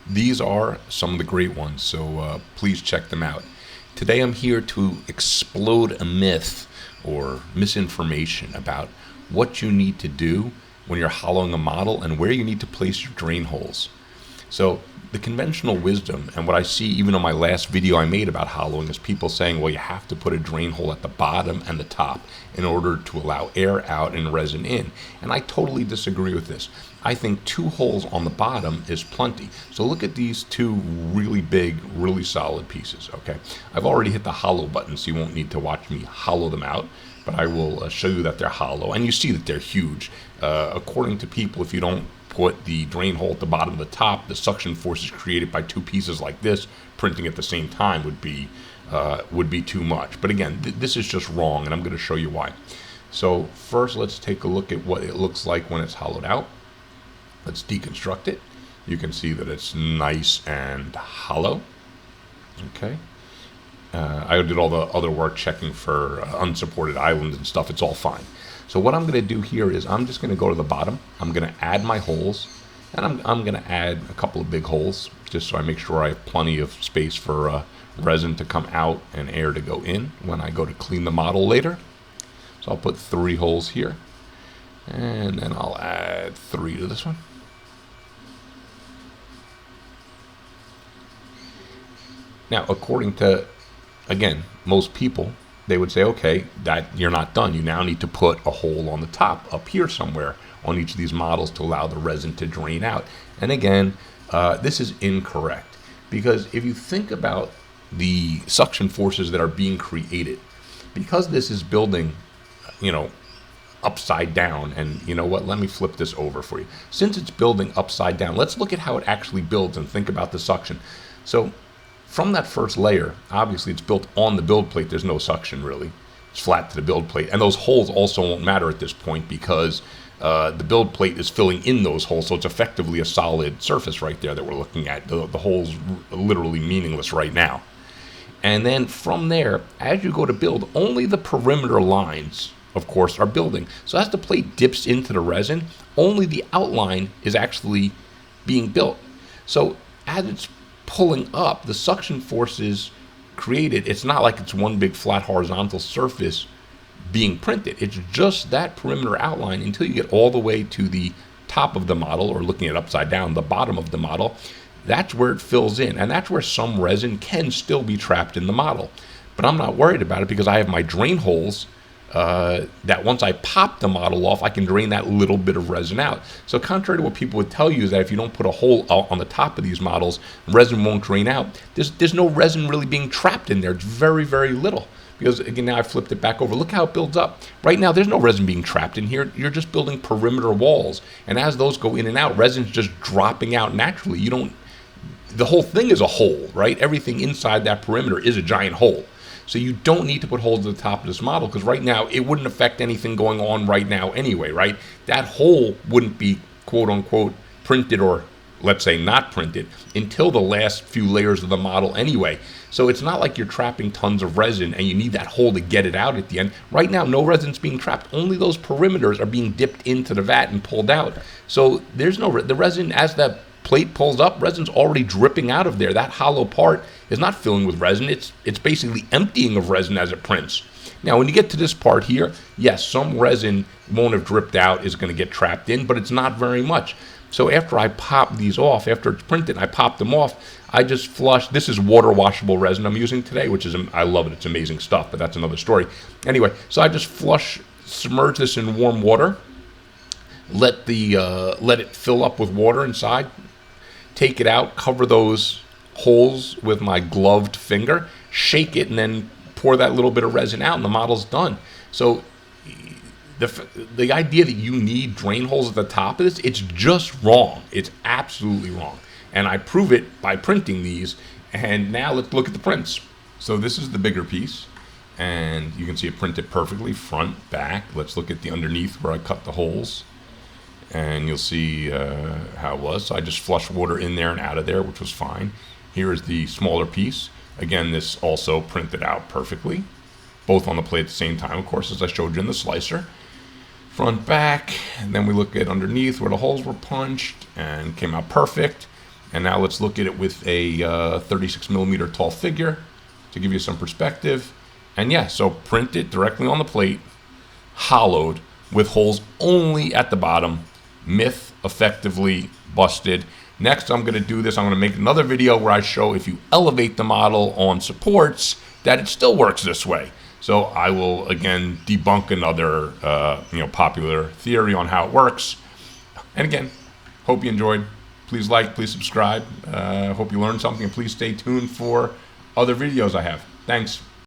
these are some of the great ones, so please check them out. Today I'm here to explode a myth or misinformation about what you need to do when you're hollowing a model and where you need to place your drain holes. So the conventional wisdom, and what I see even on my last video I made about hollowing, is people saying, well, you have to put a drain hole at the bottom and the top in order to allow air out and resin in. And I totally disagree with this. I think 2 holes on the bottom is plenty. So look at these 2 really big, really solid pieces, okay? I've already hit the hollow button, so you won't need to watch me hollow them out, but I will show you that they're hollow, and you see that they're huge. According to people, if you don't put the drain hole at the bottom of the top, the suction forces created by 2 pieces like this printing at the same time would be too much. But again, this is just wrong, and I'm going to show you why. So first, let's take a look at what it looks like when it's hollowed out. Let's deconstruct it. You can see that it's nice and hollow. Okay. I did all the other work checking for unsupported islands and stuff. It's all fine. So what I'm going to do here is I'm just going to go to the bottom. I'm going to add my holes, and I'm going to add a couple of big holes just so I make sure I have plenty of space for resin to come out and air to go in when I go to clean the model later. So I'll put 3 holes here, and then I'll add 3 to this one. Now, according to, again, most people, they would say, okay, that you're not done. You now need to put a hole on the top up here somewhere on each of these models to allow the resin to drain out. And again, this is incorrect, because if you think about the suction forces that are being created, because this is building, upside down, and you know what, let me flip this over for you. Since it's building upside down, let's look at how it actually builds and think about the suction. So from that first layer, obviously it's built on the build plate. There's no suction really. It's flat to the build plate. And those holes also won't matter at this point because the build plate is filling in those holes. So it's effectively a solid surface right there that we're looking at. The hole's literally meaningless right now. And then from there, as you go to build, only the perimeter lines, of course, are building. So as the plate dips into the resin, only the outline is actually being built. So as it's pulling up, the suction forces created, it's not like it's one big flat horizontal surface being printed. It's just that perimeter outline until you get all the way to the top of the model, or looking at upside down, the bottom of the model. That's where it fills in, and that's where some resin can still be trapped in the model. But I'm not worried about it because I have my drain holes that once I pop the model off, I can drain that little bit of resin out. So contrary to what people would tell you, is that if you don't put a hole out on the top of these models, resin won't drain out. There's no resin really being trapped in there. It's very, very little. Because again, now I flipped it back over. Look how it builds up. Right now, there's no resin being trapped in here. You're just building perimeter walls. And as those go in and out, resin's just dropping out naturally. The whole thing is a hole, right? Everything inside that perimeter is a giant hole. So you don't need to put holes at the top of this model, because right now it wouldn't affect anything going on right now anyway, right? That hole wouldn't be quote unquote printed, or let's say not printed, until the last few layers of the model anyway. So it's not like you're trapping tons of resin and you need that hole to get it out at the end. Right now, no resin's being trapped. Only those perimeters are being dipped into the vat and pulled out. So there's the resin, as that plate pulls up, resin's already dripping out of there. That hollow part is not filling with resin. It's basically emptying of resin as it prints. Now, when you get to this part here, yes, some resin won't have dripped out, is going to get trapped in, but it's not very much. So after I pop these off, after it's printed, I pop them off, I just flush. This is water washable resin I'm using today, which is, I love it. It's amazing stuff, but that's another story. Anyway, so I just submerge this in warm water, let it fill up with water inside, take it out, cover those holes with my gloved finger, shake it, and then pour that little bit of resin out, and the model's done. So the idea that you need drain holes at the top of this, it's just wrong. It's absolutely wrong. And I prove it by printing these. And now let's look at the prints. So this is the bigger piece, and you can see it printed perfectly, front, back. Let's look at the underneath where I cut the holes, and you'll see how it was. So I just flushed water in there and out of there, which was fine. Here is the smaller piece. Again, this also printed out perfectly, both on the plate at the same time, of course, as I showed you in the slicer. Front, back, and then we look at underneath where the holes were punched and came out perfect. And now let's look at it with a 36 millimeter tall figure to give you some perspective. And yeah, so print it directly on the plate, hollowed, with holes only at the bottom. Myth effectively busted. Next, I'm going to do this. I'm going to make another video where I show if you elevate the model on supports, that it still works this way. So I will, again, debunk another popular theory on how it works. And again, hope you enjoyed. Please like, please subscribe. Hope you learned something, and please stay tuned for other videos I have. Thanks.